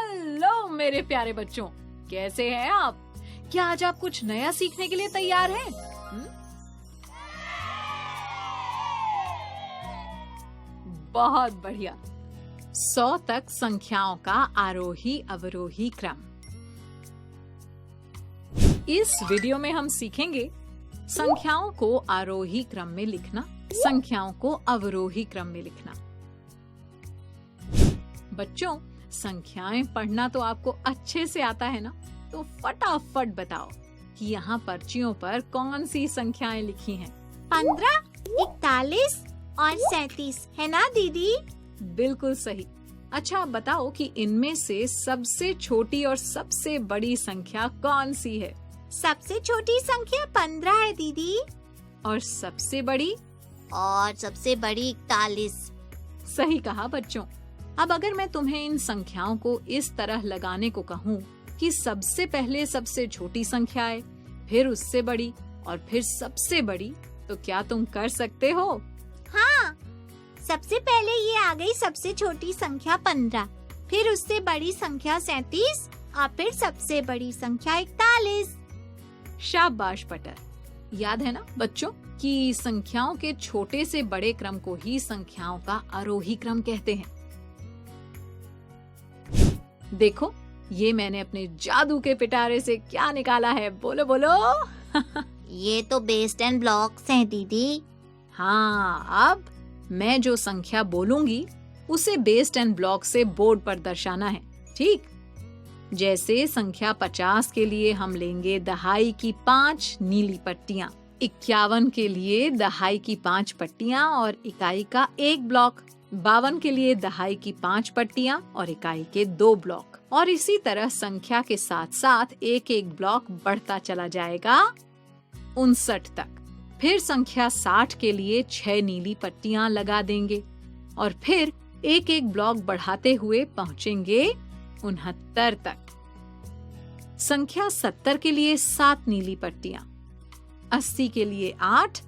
Hello मेरे प्यारे बच्चों, कैसे हैं आप? क्या आज आप कुछ नया सीखने के लिए तैयार हैं? बहुत बढ़िया। 100 तक संख्याओं का आरोही अवरोही क्रम। इस वीडियो में हम सीखेंगे संख्याओं को आरोही क्रम में लिखना, संख्याओं को अवरोही क्रम में लिखना। बच्चों, संख्याएं पढ़ना तो आपको अच्छे से आता है ना? तो फटाफट बताओ कि यहाँ पर्चियों पर कौन सी संख्याएं लिखी हैं? 15, 41 और 37 है ना दीदी? बिल्कुल सही। अच्छा, आप बताओ कि इनमें से सबसे छोटी और सबसे बड़ी संख्या कौन सी है? सबसे छोटी संख्या 15 है दीदी। और सबसे बड़ी? और सबसे बड़ी 41। सही कहा बच्चों। अब अगर मैं तुम्हें इन संख्याओं को इस तरह लगाने को कहूँ कि सबसे पहले सबसे छोटी संख्या आए, फिर उससे बड़ी और फिर सबसे बड़ी, तो क्या तुम कर सकते हो? हाँ, सबसे पहले ये आ गई सबसे छोटी संख्या 15, फिर उससे बड़ी संख्या 37 और फिर सबसे बड़ी संख्या 41। शाबाश पटर। याद है ना बच्चों कि संख्याओं के छोटे से बड़े क्रम को ही संख्याओं का आरोही क्रम कहते हैं। देखो, ये मैंने अपने जादू के पिटारे से क्या निकाला है, बोलो बोलो। ये तो बेस 10 ब्लॉक्स हैं दीदी। हाँ, अब मैं जो संख्या बोलूंगी उसे बेस 10 ब्लॉक से बोर्ड पर दर्शाना है, ठीक? जैसे संख्या 50 के लिए हम लेंगे दहाई की 5 नीली पट्टियां, 51 के लिए दहाई की 5 पट्टियां और इकाई का 1 ब्लॉक, 52 के लिए दहाई की 5 पट्टियां और इकाई के 2 ब्लॉक, और इसी तरह संख्या के साथ साथ एक एक ब्लॉक बढ़ता चला जाएगा 59 तक। फिर संख्या 60 के लिए 6 नीली पट्टियां लगा देंगे और फिर एक एक ब्लॉक बढ़ाते हुए पहुंचेंगे 69 तक। संख्या 70 के लिए 7 नीली पट्टियां, 80 के लिए 8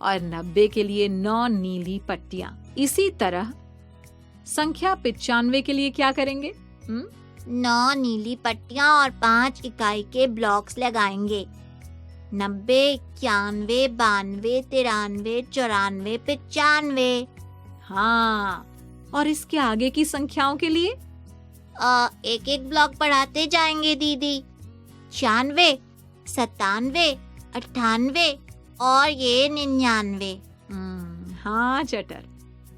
और 90 के लिए 9 नीली पट्टियां। इसी तरह संख्या 95 के लिए क्या करेंगे? 9 नीली पट्टियां और 5 इकाई के ब्लॉक्स लगाएंगे। 90, 91, 92, 93, 94, 95। हाँ, और इसके आगे की संख्याओं के लिए एक एक ब्लॉक बढ़ाते जाएंगे दीदी। 96, 97, 98 और ये 99। हाँ चटर।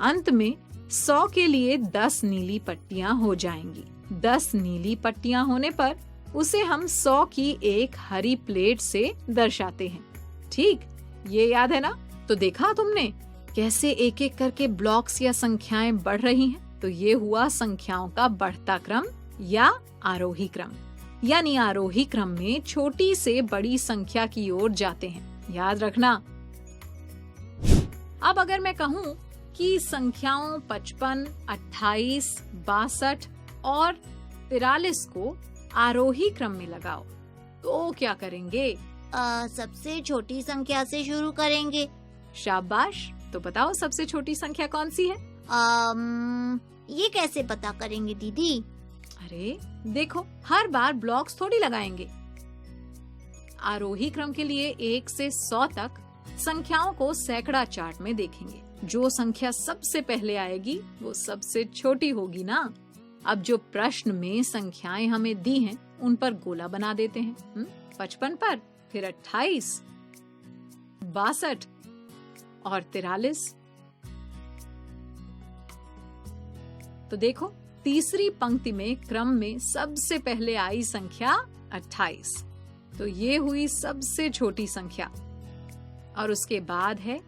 अंत में 100 के लिए 10 नीली पट्टियां हो जाएंगी। 10 नीली पट्टियां होने पर उसे हम 100 की एक हरी प्लेट से दर्शाते हैं, ठीक? ये याद है ना? तो देखा तुमने कैसे एक एक करके ब्लॉक्स या संख्याएं बढ़ रही हैं? तो ये हुआ संख्याओं का बढ़ता क्रम या आरोही क्रम। यानी आरोही क्रम में छोटी से बड़ी संख्या की ओर जाते हैं, याद रखना। अब अगर मैं कहूँ कि संख्याओं 55, 28, 62 और 43 को आरोही क्रम में लगाओ, तो क्या करेंगे? सबसे छोटी संख्या से शुरू करेंगे। शाबाश। तो बताओ सबसे छोटी संख्या कौन सी है? ये कैसे पता करेंगे दीदी? अरे देखो, हर बार ब्लॉक्स थोड़ी लगाएंगे। आरोही क्रम के लिए 1 से 100 तक संख्याओं को सैकड़ा चार्ट में देखेंगे। जो संख्या सबसे पहले आएगी वो सबसे छोटी होगी ना। अब जो प्रश्न में संख्याएं हमें दी हैं उन पर गोला बना देते हैं। 55 पर, फिर 28, 62 और 43। तो देखो, तीसरी पंक्ति में क्रम में सबसे पहले आई संख्या 28, तो ये हुई सबसे छोटी संख्या। और उसके बाद है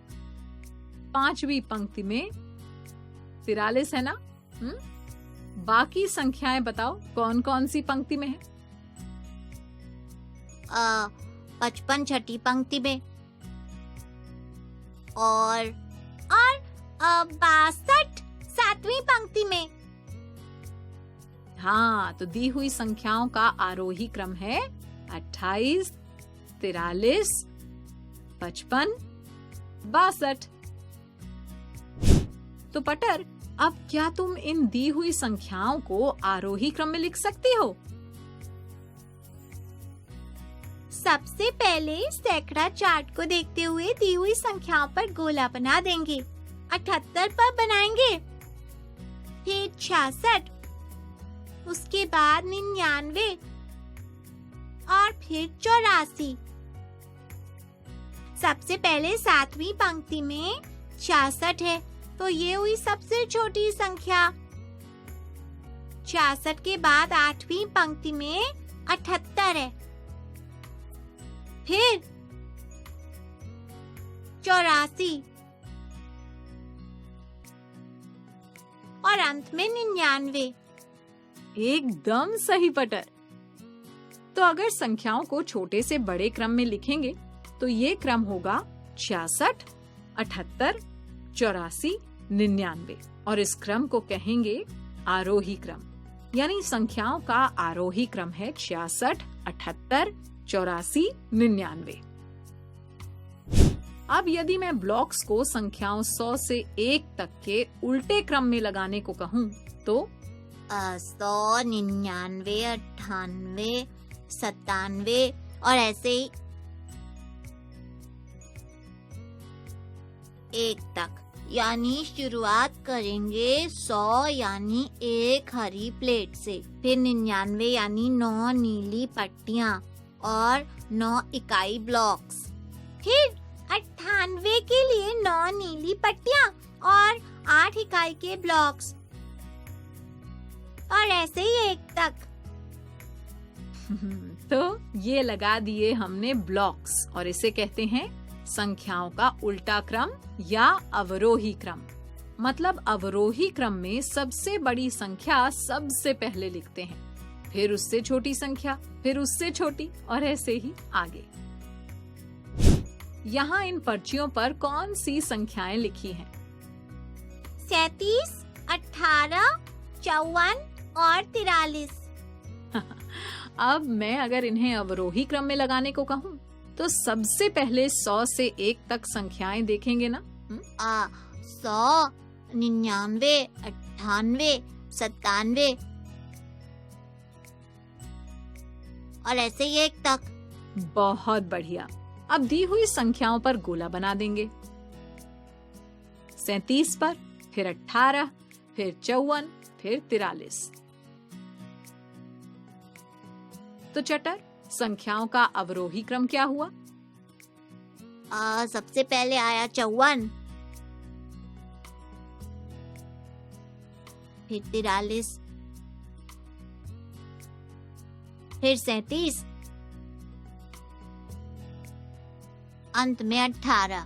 पांचवी पंक्ति में 43 है ना? बाकी संख्याएं बताओ कौन कौन सी पंक्ति में है? 55 छठी पंक्ति में और 62 सातवीं पंक्ति में। हाँ, तो दी हुई संख्याओं का आरोही क्रम है 28, 43, 55, 62। तो पटर, अब क्या तुम इन दी हुई संख्याओं को आरोही क्रम में लिख सकती हो? सबसे पहले सैकड़ा चार्ट को देखते हुए दी हुई संख्याओं पर गोला बना देंगे। 78 पर बनाएंगे, फिर 66, उसके बाद 99 और फिर 84। सबसे पहले 7वीं पंक्ति में 66 है, तो ये हुई सबसे छोटी संख्या। 66 के बाद 8वीं पंक्ति में 78 है, फिर 84 और अंत में 99। एकदम सही पटर। तो अगर संख्याओं को छोटे से बड़े क्रम में लिखेंगे तो ये क्रम होगा 66, 78, 84, 99 और इस क्रम को कहेंगे आरोही क्रम। यानी संख्याओं का आरोही क्रम है 66, 78, 84, 99। अब यदि मैं ब्लॉक्स को संख्याओं 100 से 1 तक के उल्टे क्रम में लगाने को कहूँ तो 100, 99, 98, 97 और ऐसे ही 1 तक। यानी शुरुआत करेंगे 100 यानी 1 हरी प्लेट से, फिर 99 यानी 9 नीली पट्टियां और 9 इकाई ब्लॉक्स, फिर 98 के लिए 9 नीली पट्टियां और 8 इकाई के ब्लॉक्स और ऐसे ही 1 तक। तो ये लगा दिए हमने ब्लॉक्स और इसे कहते हैं संख्याओं का उल्टा क्रम या अवरोही क्रम। मतलब अवरोही क्रम में सबसे बड़ी संख्या सबसे पहले लिखते हैं, फिर उससे छोटी संख्या, फिर उससे छोटी और ऐसे ही आगे। यहाँ इन पर्चियों पर कौन सी संख्याएं लिखी हैं? 37, 18, 54 और 43। अब मैं अगर इन्हें अवरोही क्रम में लगाने को कहूँ तो सबसे पहले 100 से 1 तक संख्याएं देखेंगे ना? 100, 99, 98, 97 और ऐसे ही 1 तक। बहुत बढ़िया। अब दी हुई संख्याओं पर गोला बना देंगे। 37 पर, फिर 18, फिर 54, फिर 43। तो चटर, संख्याओं का अवरोही क्रम क्या हुआ? सबसे पहले आया 54, फिर 43, फिर 37, अंत में 18।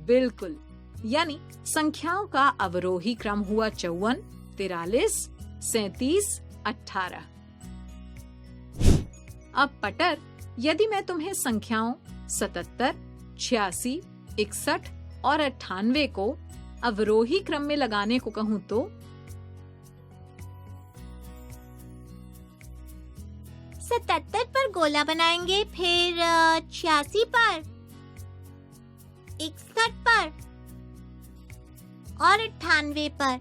बिल्कुल। यानी संख्याओं का अवरोही क्रम हुआ 54, 43, 37, 18। अब पटर, यदि मैं तुम्हें संख्याओं 77, 86, 61 और 98 को अवरोही क्रम में लगाने को कहूँ तो 77 पर गोला बनाएंगे, फिर 86 पर, 61 पर और 98 पर।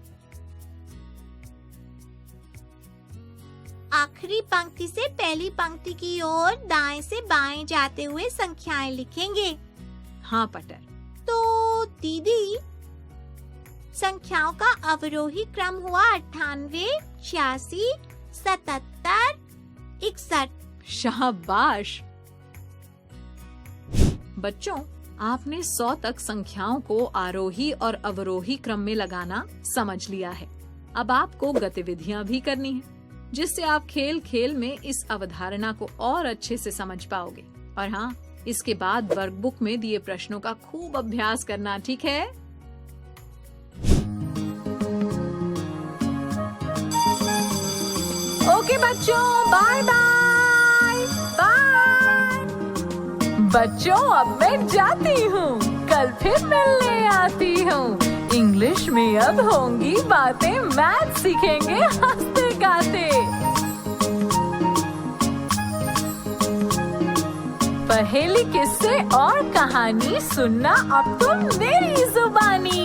आखिरी पंक्ति से पहली पंक्ति की ओर दाएं से बाएं जाते हुए संख्याएं लिखेंगे। हाँ पटर। तो दीदी, संख्याओं का अवरोही क्रम हुआ 98, 86, 77, 61। शाबाश। बच्चों, आपने 100 तक संख्याओं को आरोही और अवरोही क्रम में लगाना समझ लिया है। अब आपको गतिविधियां भी करनी है, जिससे आप खेल खेल में इस अवधारणा को और अच्छे से समझ पाओगे। और हाँ, इसके बाद वर्कबुक में दिए प्रश्नों का खूब अभ्यास करना, ठीक है? ओके बच्चों, बाय बाय बाय। बच्चों, अब मैं जाती हूँ, कल फिर मिलने आती हूँ। इंग्लिश में अब होंगी बातें, मैथ सीखेंगे हंसते गाते। पहेली, किस्से और कहानी सुनना अब तुम मेरी जुबानी।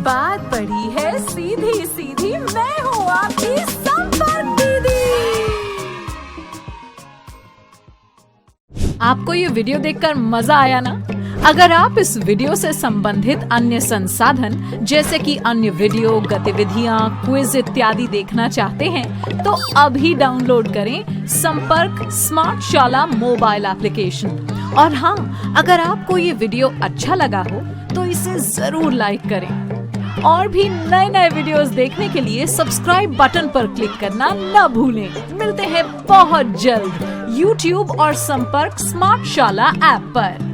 बात पड़ी है सीधी सीधी, मैं हूँ आपकी संपर्क दीदी। आपको ये वीडियो देखकर मजा आया ना? अगर आप इस वीडियो से संबंधित अन्य संसाधन जैसे कि अन्य वीडियो, गतिविधियां, क्विज इत्यादि देखना चाहते हैं तो अभी डाउनलोड करें संपर्क स्मार्ट शाला मोबाइल एप्लीकेशन। और हाँ, अगर आपको ये वीडियो अच्छा लगा हो तो इसे जरूर लाइक करें। और भी नए नए वीडियोस देखने के लिए सब्सक्राइब बटन पर क्लिक करना न भूलें। मिलते हैं बहुत जल्द YouTube और संपर्क स्मार्ट शाला ऐप पर।